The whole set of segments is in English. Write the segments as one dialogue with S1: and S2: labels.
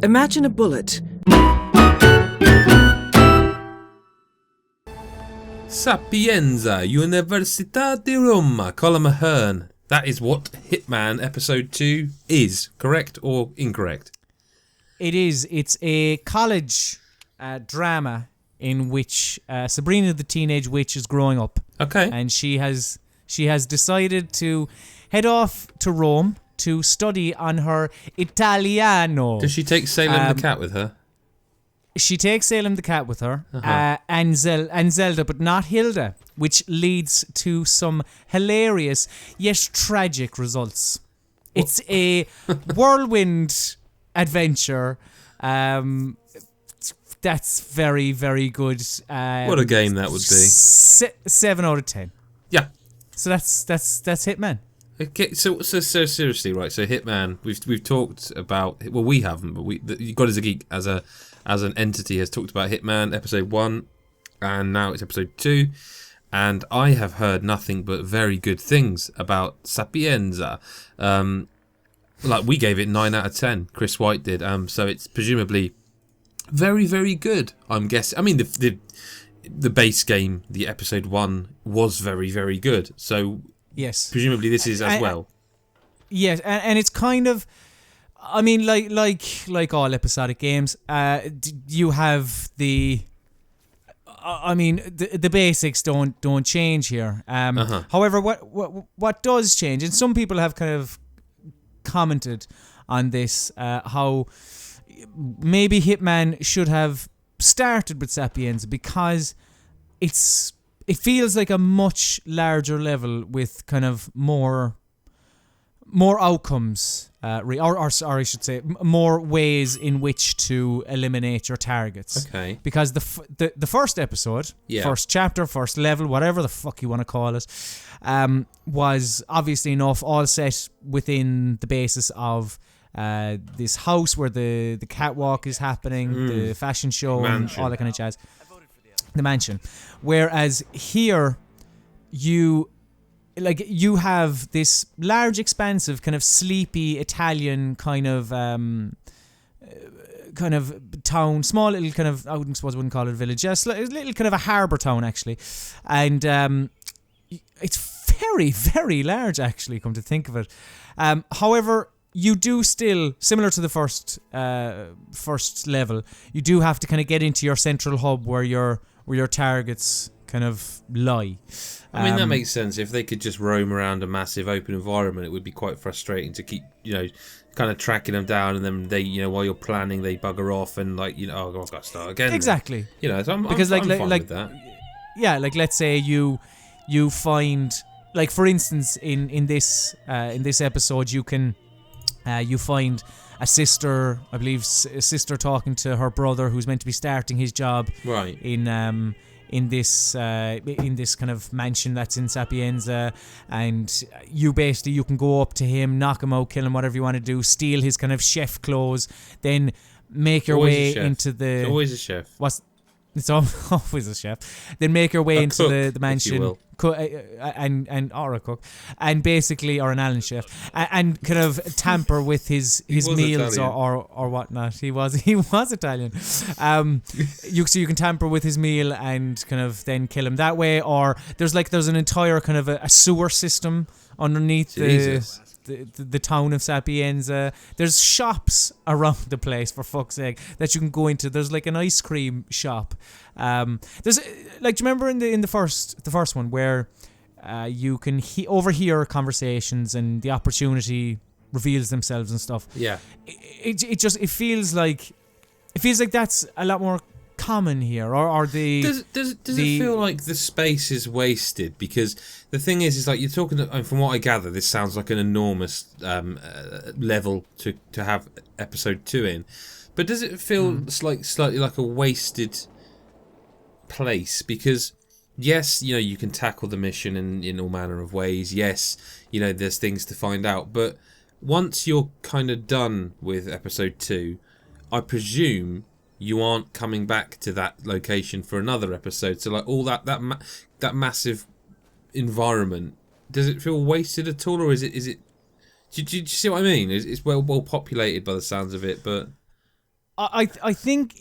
S1: Imagine a bullet.
S2: Sapienza, Università di Roma, Colm. That is what Hitman Episode 2 is. Correct or incorrect?
S3: It is. It's a college drama in which Sabrina the Teenage Witch is growing up.
S2: Okay.
S3: And she has decided to head off to Rome to study on her Italiano.
S2: Does she take Salem the cat with her?
S3: She takes Salem the cat with her, and Zelda, but not Hilda, which leads to some hilarious yet tragic results. It's a whirlwind adventure. That's very, very good.
S2: What a game that would be.
S3: 7 out of 10.
S2: Yeah.
S3: So that's Hitman.
S2: Okay, so seriously, right? So Hitman, we've talked about. Well, we haven't, but God is a Geek as an entity has talked about Hitman Episode 1, and now it's Episode 2, and I have heard nothing but very good things about Sapienza. Like we gave it 9 out of 10. Chris White did. So it's presumably very, very good. I'm guessing. I mean, the base game, the Episode 1, was very, very good. So
S3: yes,
S2: presumably this is as well.
S3: Yes, and it's kind of. I mean, like all episodic games, you have the. I mean, the basics don't change here. However, what does change, and some people have kind of commented on this, how maybe Hitman should have started with Sapienza because it feels like a much larger level with kind of more outcomes, or I should say, more ways in which to eliminate your targets.
S2: Okay.
S3: Because the first episode, first chapter, first level, whatever the fuck you want to call it, was obviously enough, all set within the basis of this house where the catwalk is happening, the fashion show, and all that kind of jazz. The mansion. Whereas here, you have this large, expansive, kind of sleepy Italian kind of town, small little kind of, I wouldn't call it a village, just a little kind of a harbour town actually, and it's very, very large actually. Come to think of it, however, you do still, similar to the first level, you do have to kind of get into your central hub where your targets kind of lie.
S2: I mean, that makes sense. If they could just roam around a massive open environment, it would be quite frustrating to keep, kind of tracking them down, and then they, while you're planning, they bugger off and I've got to start again.
S3: Exactly.
S2: So I'm fine with that.
S3: Yeah, like let's say you find, like for instance, in this episode, you can you find a sister, I believe, a sister talking to her brother who's meant to be starting his job,
S2: right,
S3: in this kind of mansion that's in Sapienza, and you can go up to him, knock him out, kill him, whatever you want to do, steal his kind of chef clothes, then make your way into the.
S2: It's always a chef.
S3: It's always a chef. Then make your way into the mansion, or a cook, and basically, or an Allen chef, and kind of tamper with his meals or whatnot. He was Italian. You can tamper with his meal and kind of then kill him that way. Or there's an entire kind of a sewer system underneath the town of Sapienza. There's shops around the place, for fuck's sake, that you can go into. There's like an ice cream shop. There's do you remember in the first one where you can overhear conversations and the opportunity reveals themselves and stuff.
S2: Yeah.
S3: It feels like that's a lot more common here, or the
S2: does it feel like the space is wasted? Because the thing is like you're talking, and from what I gather, this sounds like an enormous level to have episode 2 in, but does it feel slightly like a wasted place? Because yes, you can tackle the mission in all manner of ways. Yes, there's things to find out, but once you're kind of done with episode 2, I presume you aren't coming back to that location for another episode. So like all that massive environment, does it feel wasted at all, or is it? Do you see what I mean? It's well populated by the sounds of it, but
S3: I think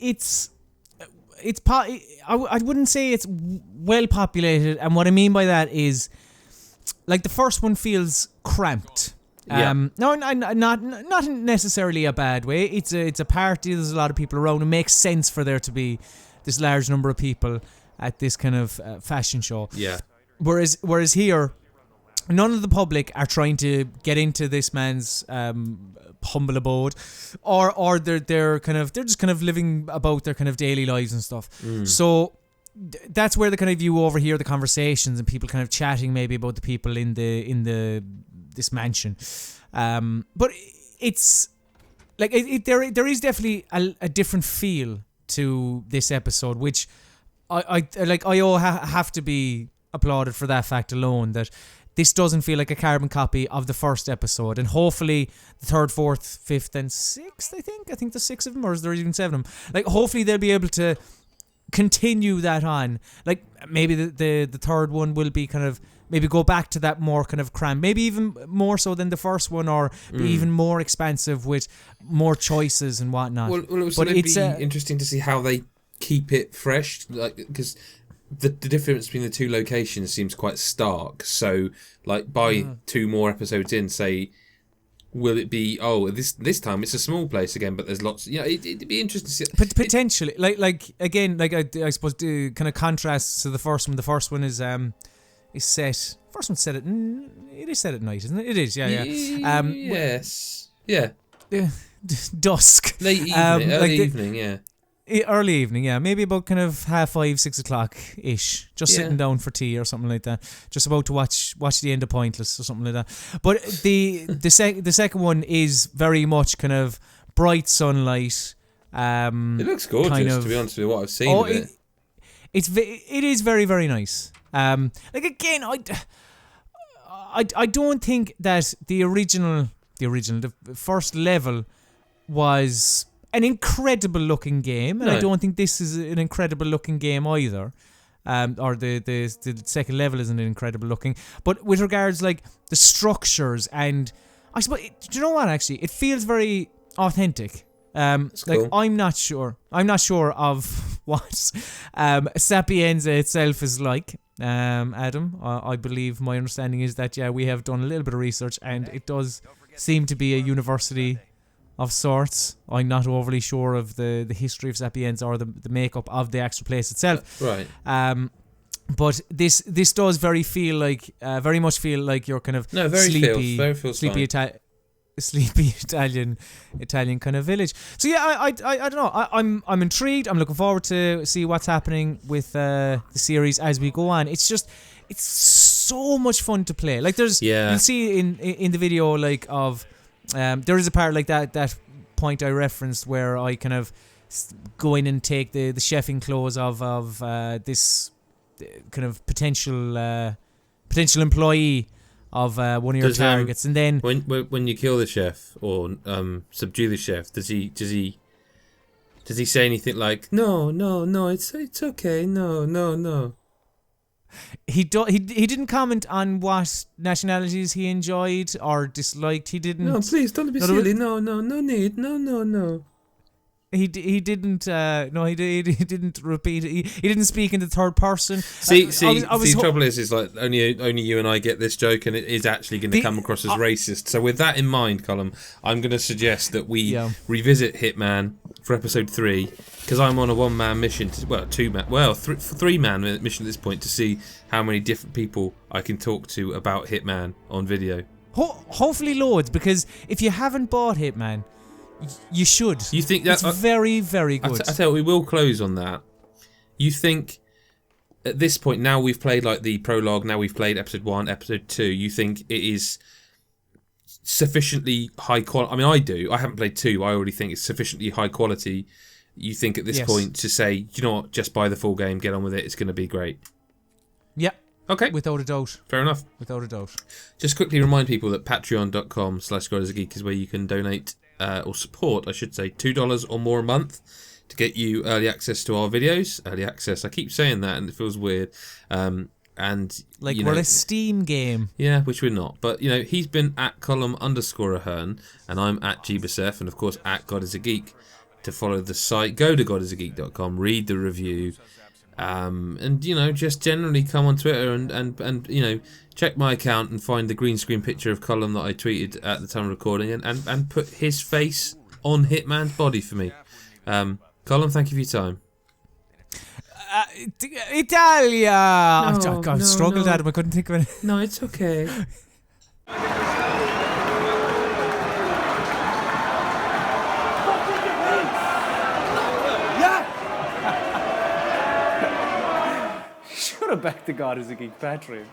S3: I wouldn't say it's well populated, and what I mean by that is, like, the first one feels cramped. No, not necessarily a bad way. It's a party. There's a lot of people around. It makes sense for there to be this large number of people at this kind of fashion show.
S2: Yeah.
S3: Whereas here, none of the public are trying to get into this man's humble abode, or they're just kind of living about their kind of daily lives and stuff. So that's where the kind of you overhear the conversations and people kind of chatting maybe about the people in this mansion. But it's like there is definitely a different feel to this episode, which I have to be applauded for that fact alone, that this doesn't feel like a carbon copy of the first episode, and hopefully the third, fourth, fifth, and sixth, I think there's 6 of them, or is there even 7 of them? Like, hopefully they'll be able to continue that on. Like, maybe the third one will be kind of, maybe go back to that more kind of cram, maybe even more so than the first one, or be even more expansive with more choices and whatnot.
S2: Well, it'd be interesting to see how they keep it fresh, like, because the difference between the two locations seems quite stark. So, like, by 2 more episodes in, say, will it be, this time it's a small place again, but there's lots, it'd be interesting to see.
S3: Potentially, again, I suppose to kind of contrast to the first one. The first one is set. First one set at night, isn't it? It is, yeah.
S2: Yes, yeah.
S3: Dusk,
S2: late evening, early evening, yeah.
S3: Early evening, yeah. Maybe about kind of 5:30, 6 o'clock ish. Just sitting down for tea or something like that. Just about to watch the end of Pointless or something like that. But the second one is very much kind of bright sunlight. It
S2: looks gorgeous, kind of, to be honest with you, what I've seen of it.
S3: It is very, very nice. Like, again, I don't think that the first level was an incredible looking game, and I don't think this is an incredible looking game either. Or the second level isn't incredible looking. But with regards, like, the structures, and I suppose, do you know what, actually? It feels very authentic. Cool. I'm not sure of what Sapienza itself is like. Adam, I believe my understanding is that, we have done a little bit of research, and it does seem to be a university of sorts. I'm not overly sure of the history of Sapienza or the makeup of the actual place itself.
S2: Right.
S3: But this does very much feel like you're kind of sleepy Italian kind of village. So I don't know. I'm intrigued. I'm looking forward to see what's happening with the series as we go on. It's so much fun to play. Like, you'll see in the video, like, of there is a part like that point I referenced where I kind of go in and take the chefing clothes of this kind of potential employee of one of your targets, and then
S2: when you kill the chef or subdue the chef, does he say anything like no, it's okay, no?
S3: He didn't comment on what nationalities he enjoyed or disliked. He didn't.
S2: No, please don't be silly. No need. No.
S3: He didn't. No, he didn't repeat it. He didn't speak in the third person.
S2: The trouble is like only you and I get this joke, and it is actually going to come across as racist. So with that in mind, Colm, I'm going to suggest that we revisit Hitman for episode 3, because I'm on a 1-man mission. 3-man mission at this point, to see how many different people I can talk to about Hitman on video.
S3: Hopefully loads, because if you haven't bought Hitman, you should.
S2: You think that's
S3: very, very good?
S2: I tell you, we will close on that. You think at this point, now we've played like the prologue, now we've played episode 1, episode 2, you think it is sufficiently high quality? I mean, I do. I haven't played 2. I already think it's sufficiently high quality. You think at this point to say, you know what, just buy the full game, get on with it, it's going to be great.
S3: Yeah.
S2: Okay.
S3: Without a doubt.
S2: Fair enough.
S3: Without a doubt.
S2: Just quickly remind people that patreon.com/GodIsAGeek is where you can donate or support, I should say, $2 or more a month to get you early access to our videos. Early access, I keep saying that and it feels weird. And
S3: like, we're a Steam game.
S2: Yeah, which we're not. But, he's been at Colm_Ahern, and I'm at Gbsef, and of course at God is a Geek. to follow the site. Go to godisageek.com, read the review, and just generally come on Twitter and check my account and find the green screen picture of Colm that I tweeted at the time of recording and put his face on Hitman's body for me. Colm, thank you for your time.
S3: Italia! I struggled, Adam. I couldn't think of it.
S2: No, it's okay.
S1: Should have back the God is a Geek Patreon.